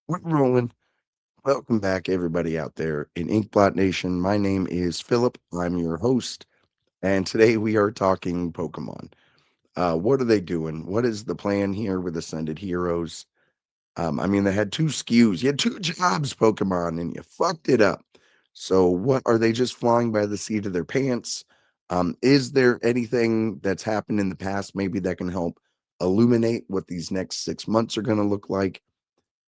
We're rolling. Welcome back, everybody out there in Inkblot Nation. My name is Philip. I'm your host, and today we are talking Pokemon. What are they doing? What is the plan here with Ascended Heroes? I mean, they had two SKUs. You had two jobs, Pokemon, and you fucked it up. So, what are they just flying by the seat of their pants? Is there anything that's happened in the past maybe that can help illuminate what these next 6 months are going to look like?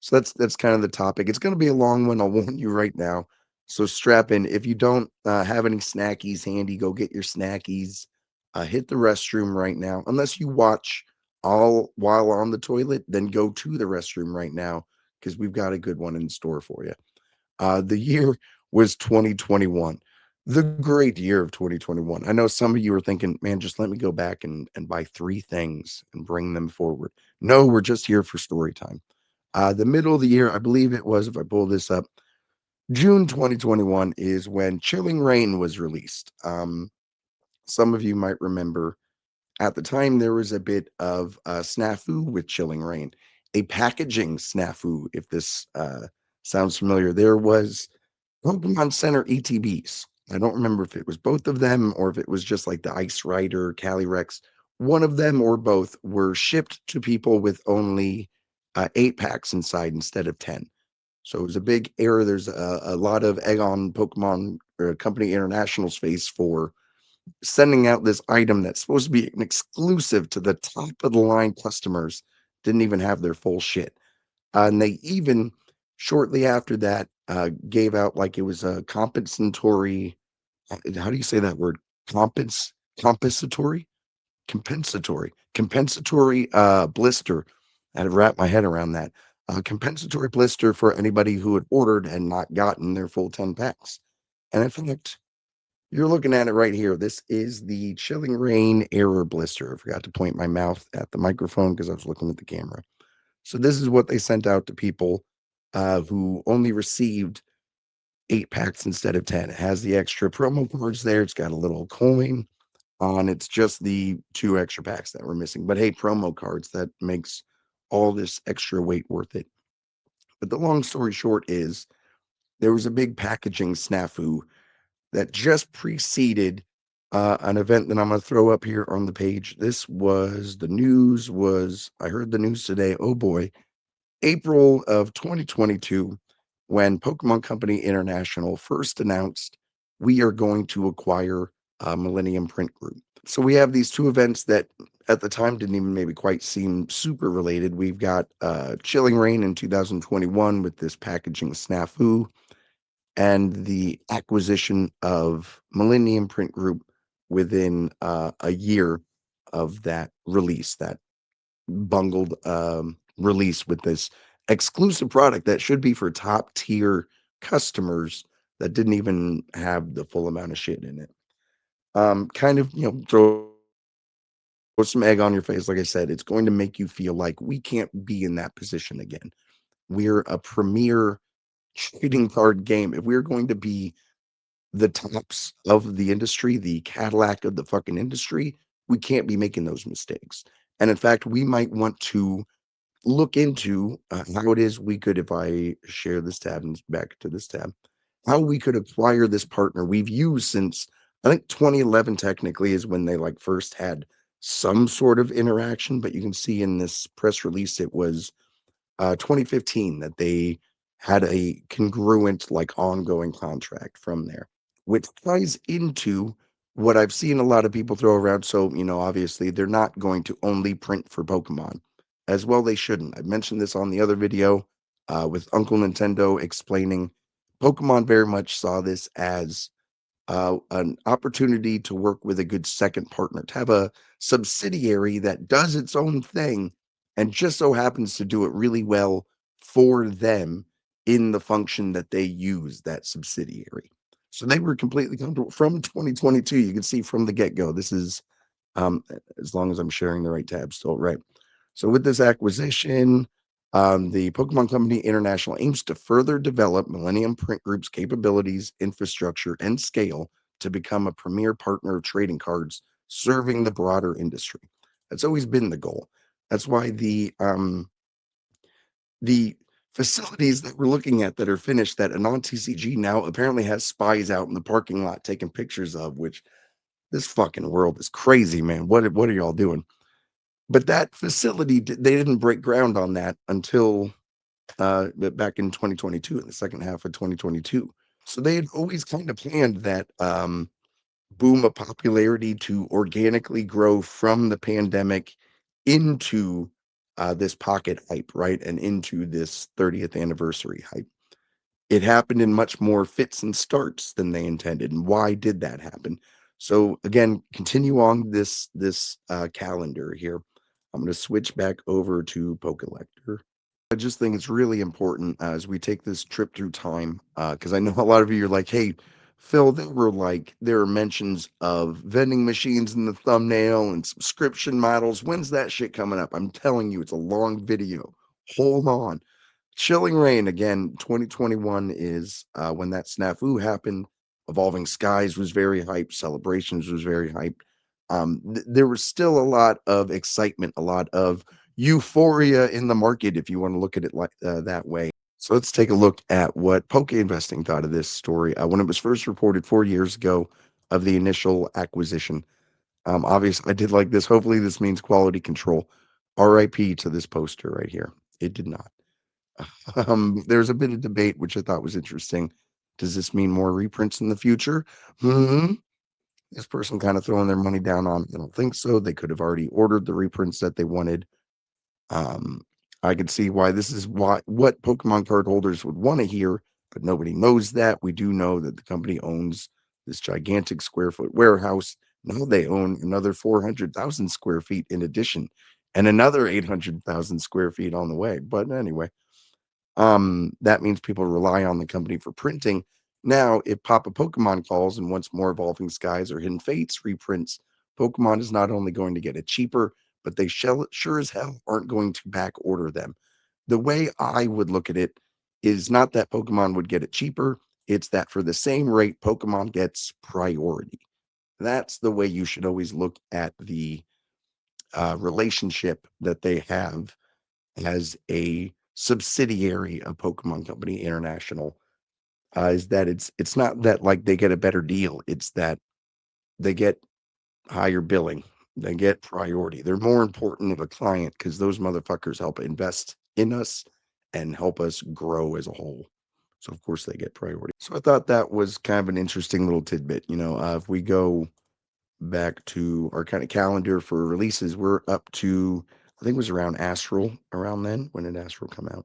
So that's kind of the topic. It's going to be a long one. I'll warn you right now. So strap in. If you don't have any snackies handy, go get your snackies. Hit the restroom right now. Unless you watch all while on the toilet, then go to the restroom right now because we've got a good one in store for you. The year was 2021, the great year of 2021. I know some of you are thinking, man, just let me go back and buy three things and bring them forward. No, we're just here for story time. The middle of the year, I believe it was, if I pull this up, June 2021 is when Chilling Reign was released. Some of you might remember at the time there was a bit of snafu with Chilling Reign, a packaging snafu, if this sounds familiar. There was Pokemon Center ETBs. I don't remember if it was both of them or if it was just like the Ice Rider, Calyrex. One of them or both were shipped to people with only 8 packs inside instead of 10. So it was a big error. There's a lot of egg on Pokemon Company International's face for sending out this item that's supposed to be an exclusive to the top of the line customers. Didn't even have their full shit. And they even shortly after that gave out like it was a compensatory. How do you say that word? Compensatory, compensatory blister. I had to wrap my head around that. Compensatory blister for anybody who had ordered and not gotten their full 10 packs. And in fact, you're looking at it right here. This is the Chilling Rain Error Blister. I forgot to point my mouth at the microphone because I was looking at the camera. So this is what they sent out to people who only received 8 packs instead of 10. It has the extra promo cards there. It's got a little coin on. It's just the 2 extra packs that were missing. But hey, promo cards, that makes all this extra weight worth it. But the long story short is there was a big packaging snafu that just preceded an event that I'm going to throw up here on the page. This was the news was I heard the news today. Oh boy, April of 2022 when Pokemon Company International first announced we are going to acquire Millennium Print Group. So we have these two events that at the time didn't even maybe quite seem super related. We've got Chilling Reign in 2021 with this packaging snafu and the acquisition of Millennium Print Group within a year of that release, that bungled release with this exclusive product that should be for top tier customers that didn't even have the full amount of shit in it. Kind of, throw some egg on your face. Like I said, it's going to make you feel like we can't be in that position again. We're a premier trading card game. If we're going to be the tops of the industry, the Cadillac of the fucking industry, we can't be making those mistakes. And in fact, we might want to look into how it is we could, if I share this tab and back to this tab, how we could acquire this partner we've used since I think 2011 technically is when they like first had some sort of interaction. But you can see in this press release, it was 2015 that they had a congruent, like ongoing contract from there, which ties into what I've seen a lot of people throw around. So, obviously they're not going to only print for Pokemon as well. They shouldn't. I mentioned this on the other video with Uncle Nintendo explaining Pokemon very much saw this as an opportunity to work with a good second partner, to have a subsidiary that does its own thing and just so happens to do it really well for them in the function that they use that subsidiary. So they were completely comfortable from 2022. You can see from the get go. This is um, as long as I'm sharing the right tab still, right? So with this acquisition, the Pokemon Company International aims to further develop Millennium Print Group's capabilities, infrastructure, and scale to become a premier partner of trading cards, serving the broader industry. That's always been the goal. That's why the facilities that we're looking at that are finished that a non-TCG now apparently has spies out in the parking lot taking pictures of, which this fucking world is crazy, man. What are y'all doing? But that facility, they didn't break ground on that until back in 2022, in the second half of 2022. So they had always kind of planned that boom of popularity to organically grow from the pandemic into this pocket hype, right? And into this 30th anniversary hype. It happened in much more fits and starts than they intended. And why did that happen? So again, continue on this calendar here. I'm going to switch back over to Pokelector. I just think it's really important as we take this trip through time, because I know a lot of you are like, "Hey, Phil, there are mentions of vending machines in the thumbnail and subscription models. When's that shit coming up?" I'm telling you, it's a long video. Hold on. Chilling Reign again. 2021 is when that snafu happened. Evolving Skies was very hyped. Celebrations was very hyped. There was still a lot of excitement, a lot of euphoria in the market, if you want to look at it like that way. So let's take a look at what Poke Investing thought of this story when it was first reported 4 years ago of the initial acquisition. Obviously, I did like this. Hopefully, this means quality control. RIP to this poster right here. It did not. There's a bit of debate, which I thought was interesting. Does this mean more reprints in the future? Hmm. This person kind of throwing their money down on, I don't think so. They could have already ordered the reprints that they wanted. Um, I could see why this is what Pokemon card holders would want to hear, but nobody knows that. We do know that the company owns this gigantic square foot warehouse. Now they own another 400,000 square feet in addition, and another 800,000 square feet on the way. But anyway, that means people rely on the company for printing. Now, if Papa Pokemon calls and wants more Evolving Skies or Hidden Fates reprints, Pokemon is not only going to get it cheaper, but they sure as hell aren't going to back order them. The way I would look at it is not that Pokemon would get it cheaper, it's that for the same rate, Pokemon gets priority. That's the way you should always look at the relationship that they have as a subsidiary of Pokemon Company International, is that it's not that like they get a better deal, it's that they get higher billing, they get priority. They're more important of a client because those motherfuckers help invest in us and help us grow as a whole. So of course they get priority. So I thought that was kind of an interesting little tidbit. If we go back to our kind of calendar for releases, we're up to, I think it was around Astral around then. When did Astral come out?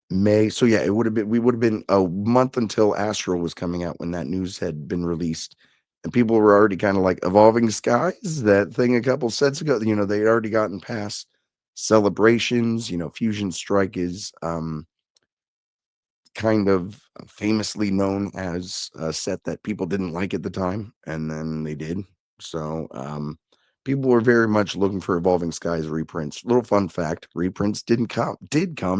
May. So yeah, we would have been a month until Astral was coming out when that news had been released. And people were already kind of like Evolving Skies, that thing a couple sets ago, they'd already gotten past celebrations. Fusion Strike is kind of famously known as a set that people didn't like at the time, and then they did. So people were very much looking for Evolving Skies reprints. Little fun fact: reprints did come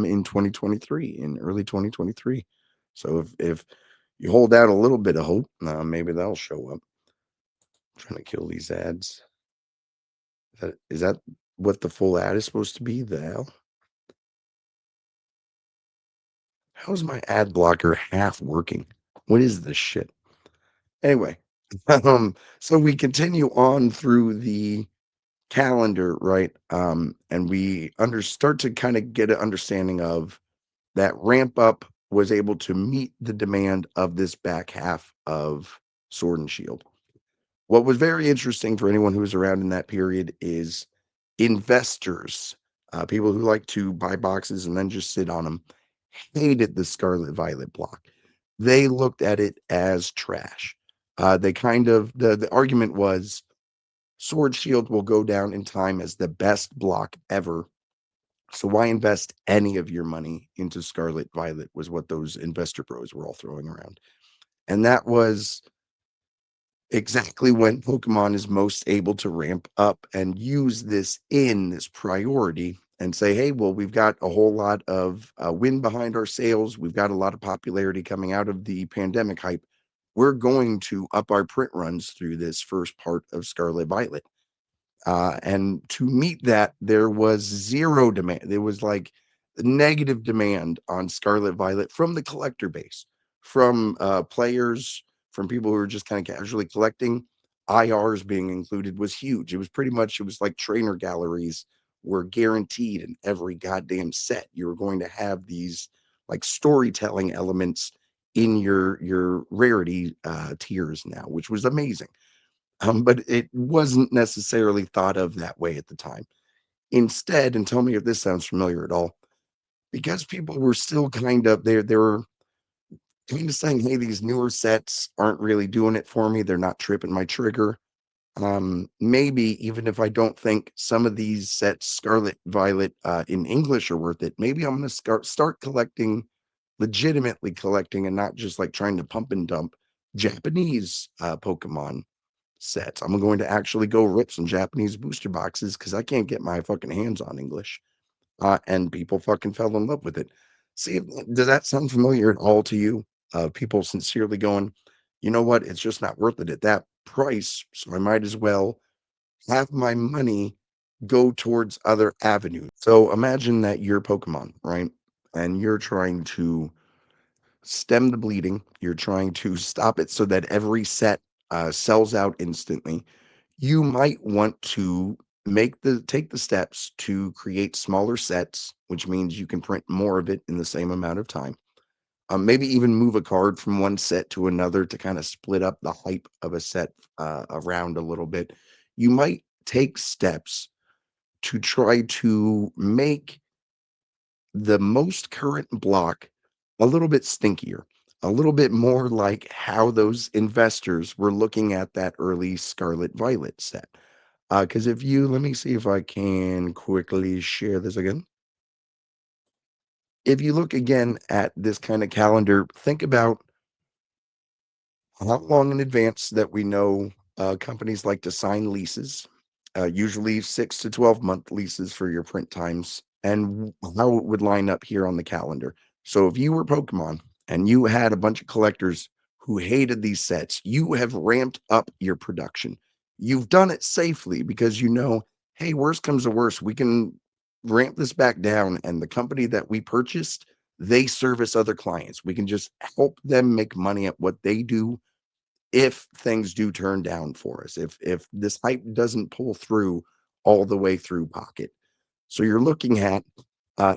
in 2023, in early 2023. So if you hold out a little bit of hope, maybe that'll show up. I'm trying to kill these ads. Is that what the full ad is supposed to be? The hell? How's my ad blocker half working? What is this shit? Anyway, so we continue on through the calendar, right? And we start to kind of get an understanding of that ramp up was able to meet the demand of this back half of Sword and Shield. What was very interesting for anyone who was around in that period is investors, people who like to buy boxes and then just sit on them, hated the Scarlet Violet block. They looked at it as trash. They kind of the argument was Sword Shield will go down in time as the best block ever. So why invest any of your money into Scarlet Violet was what those investor bros were all throwing around. And that was exactly when Pokemon is most able to ramp up and use this priority and say, hey, well, we've got a whole lot of wind behind our sails. We've got a lot of popularity coming out of the pandemic hype. We're going to up our print runs through this first part of Scarlet Violet. And to meet that, there was zero demand. It was like negative demand on Scarlet Violet from the collector base, from players, from people who are just kind of casually collecting. IRs being included was huge. It was pretty much, it was like trainer galleries were guaranteed in every goddamn set. You were going to have these like storytelling elements in your rarity tiers now, which was amazing. But it wasn't necessarily thought of that way at the time. Instead, and tell me if this sounds familiar at all, because people were still kind of they were kind of saying, "Hey, these newer sets aren't really doing it for me. They're not tripping my trigger." Maybe even if I don't think some of these sets, Scarlet Violet, in English are worth it, maybe I'm gonna start collecting, legitimately collecting, and not just like trying to pump and dump Japanese Pokemon sets. I'm going to actually go rip some Japanese booster boxes because I can't get my fucking hands on English. And people fucking fell in love with it. See, does that sound familiar at all to you? People sincerely going, you know what? It's just not worth it at that price. So I might as well have my money go towards other avenues. So imagine that you're Pokemon, right? And you're trying to stem the bleeding. You're trying to stop it so that every set sells out instantly. You might want to take the steps to create smaller sets, which means you can print more of it in the same amount of time. Maybe even move a card from one set to another to kind of split up the hype of a set around a little bit. You might take steps to try to make the most current block a little bit stinkier, a little bit more like how those investors were looking at that early Scarlet Violet set. Because if you let me see if I can quickly share this again. If you look again at this kind of calendar, think about how long in advance that we know companies like to sign leases, usually 6 to 12 month leases for your print times, and how it would line up here on the calendar. So if you were Pokemon and you had a bunch of collectors who hated these sets, you have ramped up your production. You've done it safely because you know, hey, worst comes to worst, we can ramp this back down, and the company that we purchased, they service other clients. We can just help them make money at what they do if things do turn down for us, if this hype doesn't pull through all the way through pocket. So you're looking at,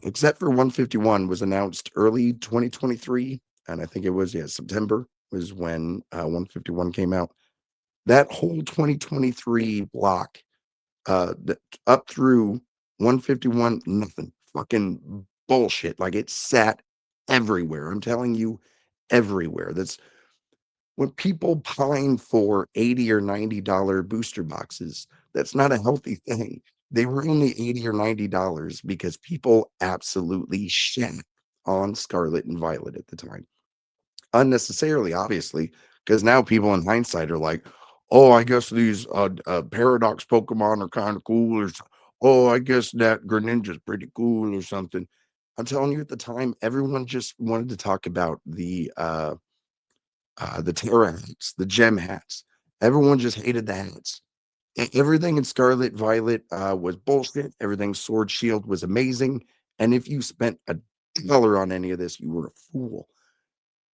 except for 151 was announced early 2023, and I think it was, yeah, September was when 151 came out. That whole 2023 block, up through 151, nothing, fucking bullshit. Like it sat everywhere. I'm telling you, everywhere. That's when people pine for 80 or $90 booster boxes, that's not a healthy thing. They were only 80 or $90 because people absolutely shat on Scarlet and Violet at the time. Unnecessarily, obviously, because now people in hindsight are like, oh, I guess these paradox Pokemon are kind of cool, or oh, I guess that Greninja's pretty cool or something. I'm telling you, at the time, everyone just wanted to talk about the Terra hats, the gem hats. Everyone just hated the hats. Everything in Scarlet Violet was bullshit. Everything Sword Shield was amazing. And if you spent $1 on any of this, you were a fool.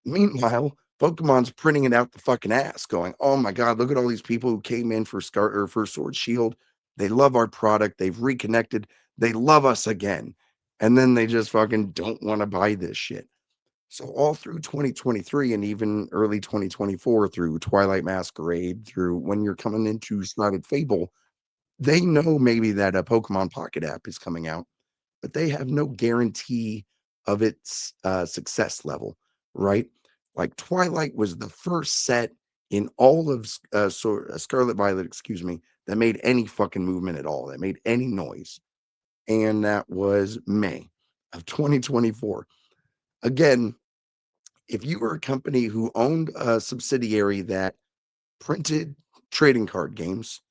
Meanwhile, Pokemon's printing it out the fucking ass, going, "Oh my god, look at all these people who came in for Scar or for Sword Shield. They love our product. They've reconnected. They love us again." And then they just fucking don't want to buy this shit. So all through 2023 and even early 2024 through Twilight Masquerade, through when you're coming into Shrouded Fable, they know maybe that a Pokemon Pocket app is coming out, but they have no guarantee of its success level, right? Like Twilight was the first set in all of Scarlet Violet, excuse me, that made any fucking movement at all, that made any noise. And that was May of 2024. Again, if you were a company who owned a subsidiary that printed trading card games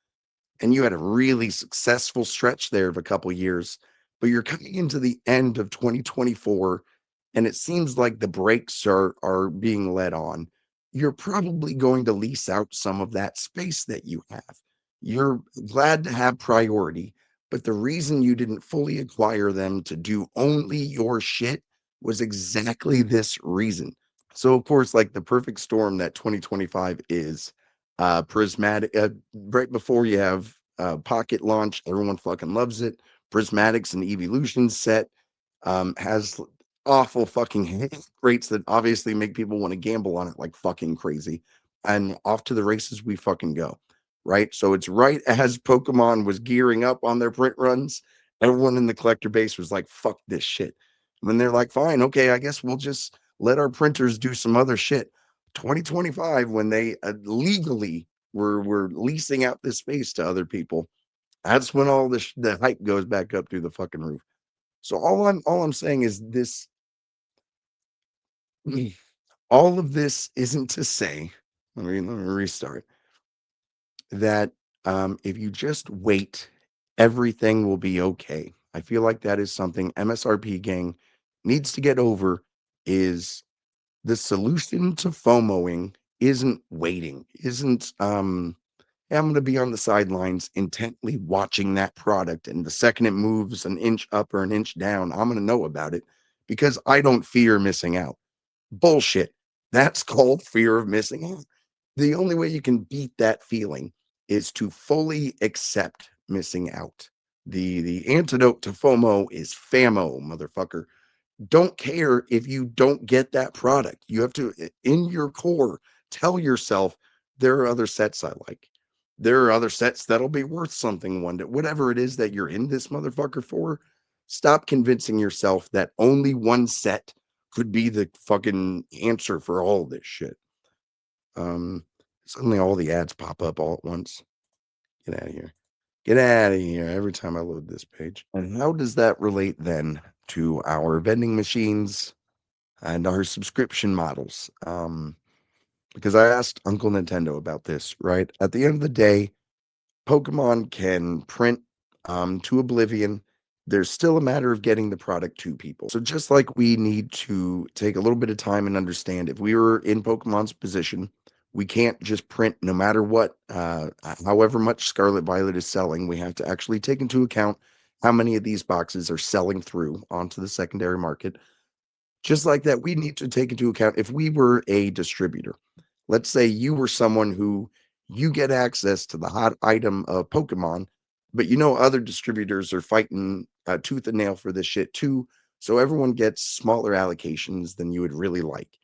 and you had a really successful stretch there of a couple years, but you're coming into the end of 2024 and it seems like the brakes are being let on, you're probably going to lease out some of that space that you have. You're glad to have priority, but the reason you didn't fully acquire them to do only your shit was exactly this reason. So of course, like the perfect storm that 2025 is, prismatic. Right before you have Pocket launch, everyone fucking loves it. Prismatics and Evolution set has awful fucking hit rates that obviously make people want to gamble on it like fucking crazy. And off to the races we fucking go. Right. So it's right as Pokemon was gearing up on their print runs, everyone in the collector base was like, fuck this shit. And then they're like, fine, okay, I guess we'll just let our printers do some other shit. 2025, when they legally were leasing out this space to other people, that's when all the hype goes back up through the fucking roof. So all I'm saying is this: all of this isn't to say, let me restart, that if you just wait, everything will be okay. I feel like that is something MSRP gang needs to get over. Is the solution to FOMOing isn't waiting, isn't "Hey, I'm going to be on the sidelines intently watching that product. And the second it moves an inch up or an inch down, I'm going to know about it because I don't fear missing out." Bullshit. That's called fear of missing out. The only way you can beat that feeling is to fully accept missing out. The antidote to FOMO is FAMO, motherfucker. Don't care if you don't get that product. You have to, in your core, tell yourself there are other sets I like. There are other sets that'll be worth something one day. Whatever it is that you're in this motherfucker for, stop convincing yourself that only one set could be the fucking answer for all this shit. Um, Suddenly all the ads pop up all at once. Get out of here. Get out of here every time I load this page. And how does that relate then to our vending machines and our subscription models? Because I asked Uncle Nintendo about this, right? At the end of the day, Pokemon can print to oblivion. There's still a matter of getting the product to people. So just like we need to take a little bit of time and understand, if we were in Pokemon's position, we can't just print no matter what, however much Scarlet Violet is selling. We have to actually take into account how many of these boxes are selling through onto the secondary market. Just like that, we need to take into account if we were a distributor. Let's say you were someone who you get access to the hot item of Pokemon, but you know other distributors are fighting tooth and nail for this shit too. So everyone gets smaller allocations than you would really like.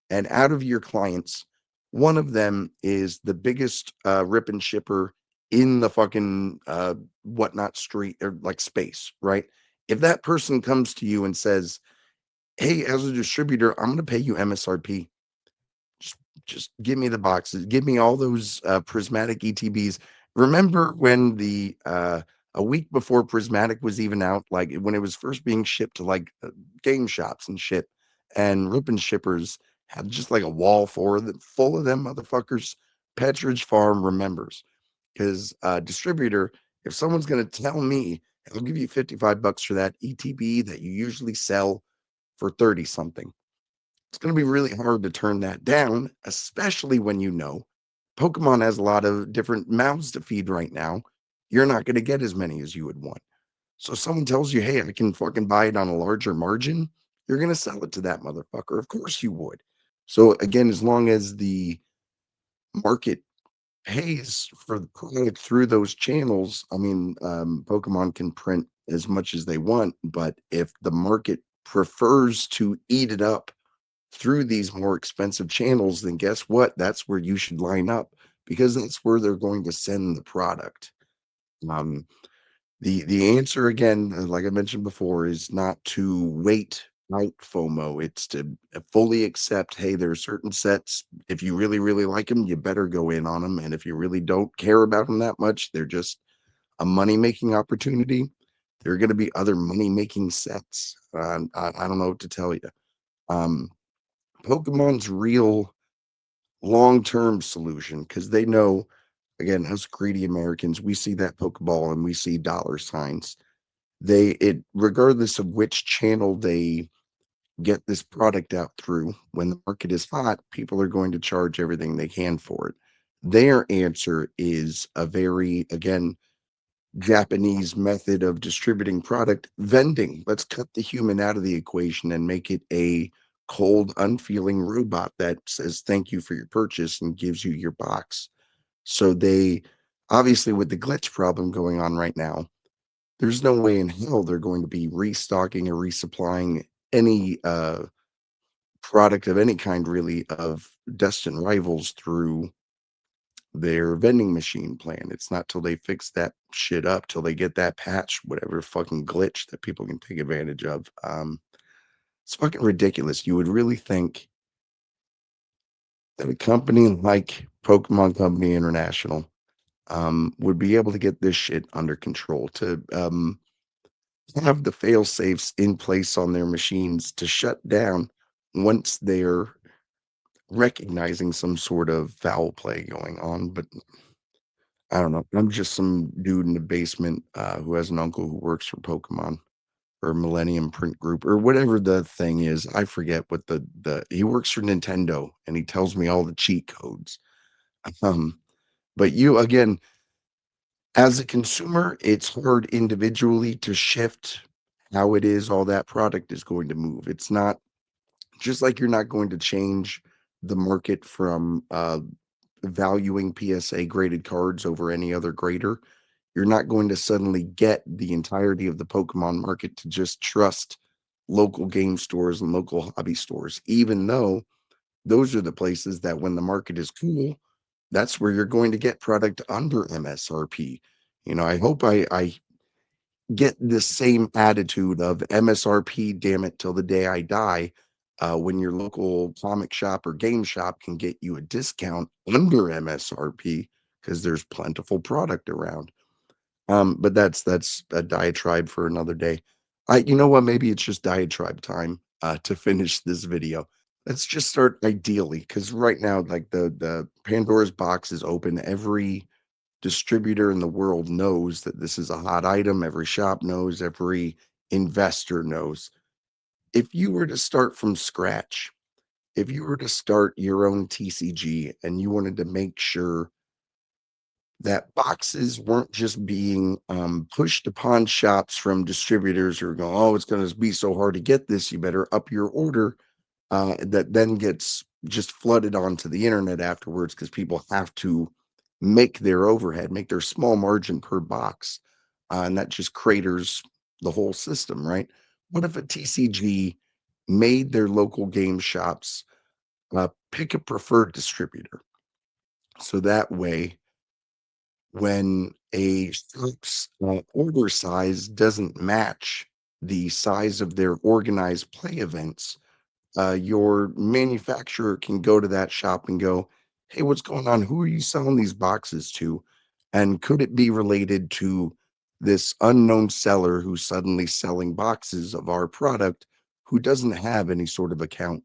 And out of your clients, one of them is the biggest rip and shipper in the fucking whatnot street or like space, right? If that person comes to you and says, "Hey, as a distributor, I'm going to pay you MSRP. Just, just give me the boxes. Give me all those prismatic ETBs." Remember when the a week before Prismatic was even out, like when it was first being shipped to like game shops and shit, and Ripon shippers had just like a wall full of them motherfuckers. Petridge Farm remembers because distributor, if someone's going to tell me, "I'll give you $55 for that ETB that you usually sell for 30 something," it's going to be really hard to turn that down, especially when you know Pokemon has a lot of different mouths to feed right now. You're not going to get as many as you would want. So if someone tells you, "Hey, I can fucking buy it on a larger margin," you're going to sell it to that motherfucker. Of course you would. So again, as long as the market pays for the product through those channels, I mean, Pokemon can print as much as they want, but if the market prefers to eat it up through these more expensive channels, then guess what? That's where you should line up because that's where they're going to send the product. Um, the answer again, like I mentioned before, is not to wait out FOMO. It's to fully accept, hey, there are certain sets. If you really, really like them, you better go in on them. And if you really don't care about them that much, they're just a money making opportunity. There are going to be other money making sets. I don't know what to tell you. Um, Pokemon's real long-term solution, because they know, again, us greedy Americans, we see that Pokeball and we see dollar signs. Regardless of which channel they get this product out through, when the market is hot, people are going to charge everything they can for it. Their answer is a very, again, Japanese method of distributing product, vending. Let's cut the human out of the equation and make it a cold, unfeeling robot that says thank you for your purchase and gives you your box. So they obviously, with the glitch problem going on right now, there's no way in hell they're going to be restocking or resupplying any product of any kind really of Destined Rivals through their vending machine plan. It's not till they fix that shit up, till they get that patch, whatever fucking glitch that people can take advantage of. It's fucking ridiculous. You would really think that a company like Pokemon Company International would be able to get this shit under control, to have the fail safes in place on their machines to shut down once they're recognizing some sort of foul play going on. But I don't know. I'm just some dude in the basement who has an uncle who works for Pokemon or Millennium Print Group or whatever the thing is. I forget what the he works for Nintendo and he tells me all the cheat codes. Um, but you again, as a consumer, it's hard individually to shift how it is all that product is going to move. It's not just like you're not going to change the market from valuing PSA graded cards over any other grader. You're not going to suddenly get the entirety of the Pokemon market to just trust local game stores and local hobby stores, even though those are the places that when the market is cool, that's where you're going to get product under MSRP. I hope I get this same attitude of MSRP, damn it, till the day I die. When your local comic shop or game shop can get you a discount under MSRP because there's plentiful product around. But that's a diatribe for another day. You know what? Maybe it's just diatribe time to finish this video. Let's just start ideally, because right now, like the Pandora's box is open. Every distributor in the world knows that this is a hot item. Every shop knows. Every investor knows. If you were to start from scratch, if you were to start your own TCG and you wanted to make sure that boxes weren't just being pushed upon shops from distributors who are going, oh, it's going to be so hard to get this. You better up your order. That then gets just flooded onto the internet afterwards because people have to make their overhead, make their small margin per box. And that just craters the whole system, right? What if a TCG made their local game shops pick a preferred distributor? So that way, when a shop's order size doesn't match the size of their organized play events, your manufacturer can go to that shop and go, hey, what's going on? Who are you selling these boxes to? And could it be related to this unknown seller who's suddenly selling boxes of our product who doesn't have any sort of account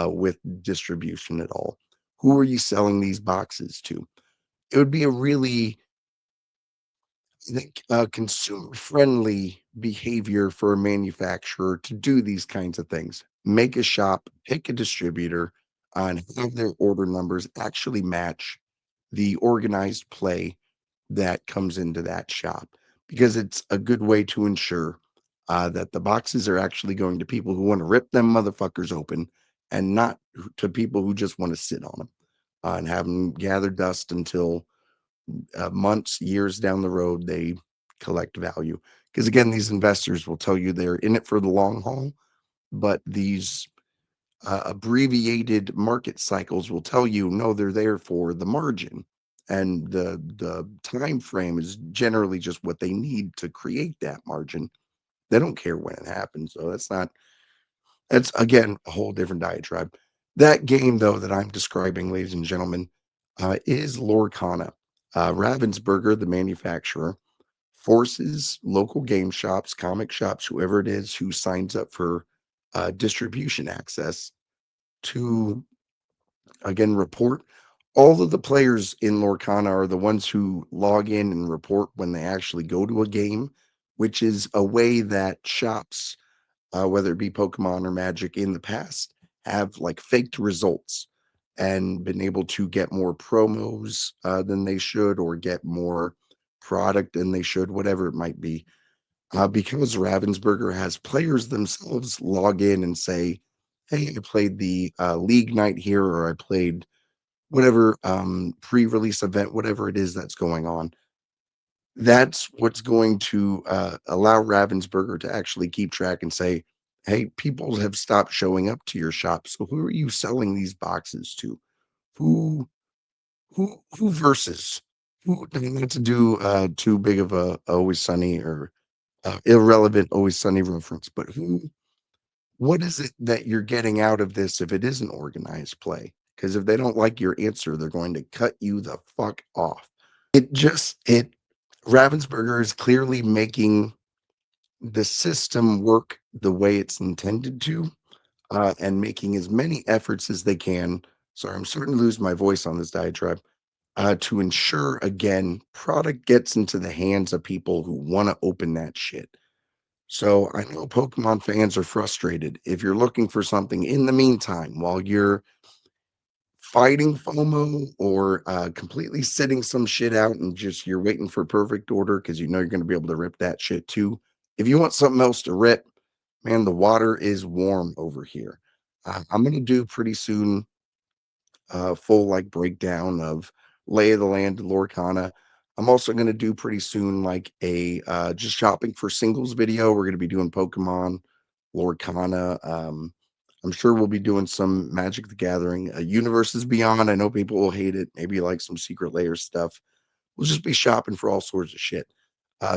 with distribution at all? Who are you selling these boxes to? It would be a really, I think, consumer friendly behavior for a manufacturer to do these kinds of things. Make a shop, pick a distributor, and have their order numbers actually match the organized play that comes into that shop, because it's a good way to ensure that the boxes are actually going to people who want to rip them motherfuckers open and not to people who just want to sit on them and have them gather dust until months, years down the road, they collect value. Because again, these investors will tell you they're in it for the long haul, but these abbreviated market cycles will tell you no, they're there for the margin, and the time frame is generally just what they need to create that margin. They don't care when it happens, so that's again a whole different diatribe. That game, though, that I'm describing, ladies and gentlemen, is Lorcana. Ravensburger, the manufacturer, forces local game shops, comic shops, whoever it is who signs up for distribution access to again report. All of the players in Lorcana are the ones who log in and report when they actually go to a game, which is a way that shops, whether it be Pokemon or Magic in the past, have like faked results and been able to get more promos than they should, or get more product than they should, whatever it might be. Because Ravensburger has players themselves log in and say, "Hey, I played the league night here, or I played whatever pre-release event, whatever it is that's going on." That's what's going to allow Ravensburger to actually keep track and say, "Hey, people have stopped showing up to your shop. So who are you selling these boxes to? Who who versus who?" Not to do too big of a Always Sunny or irrelevant Always Sunny reference, but what is it that you're getting out of this if it isn't organized play? Because if they don't like your answer, they're going to cut you the fuck off. It Ravensburger is clearly making the system work the way it's intended to, and making as many efforts as they can. Sorry, I'm starting to lose my voice on this diatribe. To ensure again, product gets into the hands of people who want to open that shit. So I know Pokemon fans are frustrated. If you're looking for something in the meantime, while you're fighting FOMO or completely sitting some shit out and just you're waiting for perfect order because you know you're going to be able to rip that shit too. If you want something else to rip, man, the water is warm over here. I'm going to do pretty soon full like breakdown of lay of the land lorcana. I'm also going to do pretty soon like a just shopping for singles video. We're going to be doing Pokemon, lorcana. I'm sure we'll be doing some Magic the Gathering, Universes Beyond. I know people will hate it. Maybe like some Secret Layer stuff. We'll just be shopping for all sorts of shit.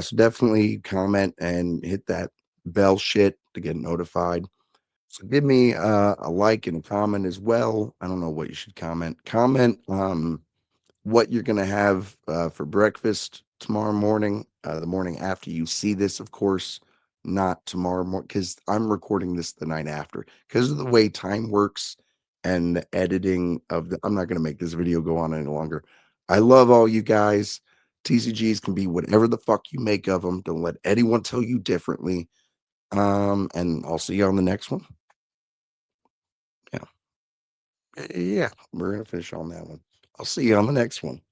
So definitely comment and hit that bell shit to get notified. So give me a like and a comment as well. I don't know what you should comment. Comment what you're going to have for breakfast tomorrow morning, the morning after you see this, of course, not tomorrow morning, because I'm recording this the night after. Because of the way time works and the editing of the, I'm not going to make this video go on any longer. I love all you guys. TCGs can be whatever the fuck you make of them. Don't let anyone tell you differently. And I'll see you on the next one. Yeah. Yeah, we're gonna finish on that one. I'll see you on the next one.